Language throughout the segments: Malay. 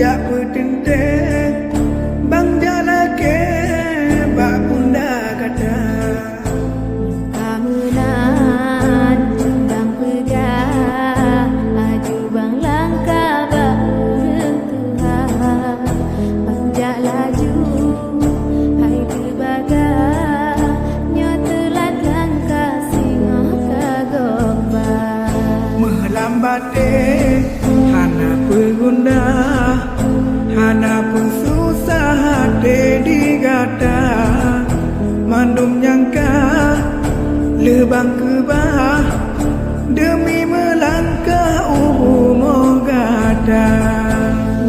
jak petenteng bang jalake bak bunda kata kamunan bang pegah aju bang langkah bak urang Tuhan bang jak laju hai terbagah nyo telat langkah singoh kagomba melambat hana pegunda hana susah hati digata mandum nyangka lebang kebah demi melangkah mogada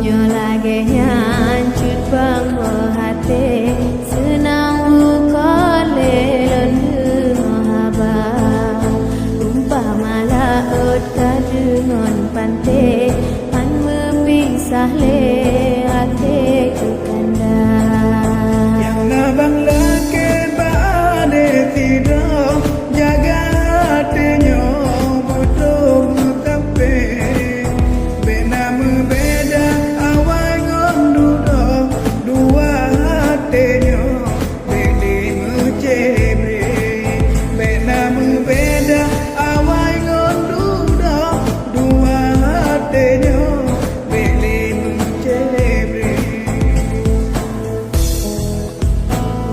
nyo lagi nyancut bang hati senang ukole lon mahabah umpama laut kadungon pantai man mepisah le hati kanda yang nabang laki bade tidur jaga hatinya butuh mutape bena membeda awal gondudo dua hatinya beli mencebre bena membeda awal gondudo dua hatinya beli mencebre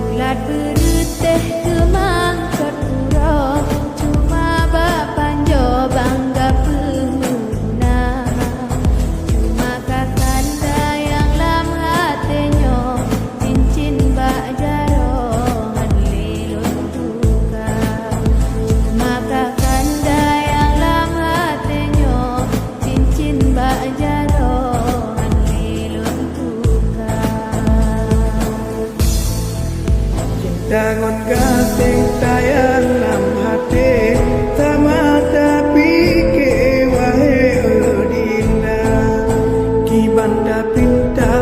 ulat beruteh kemang keturo cuma bapanjo bangga pengguna cuma kakanda yang lam hatenyo cincin bak jarongan lelon tuka cuma kakanda yang lam hatenyo cincin bak jarongan lelon tuka Dangon gasing tayang lam hati sama tapi ke wahe dinda ki banda pinta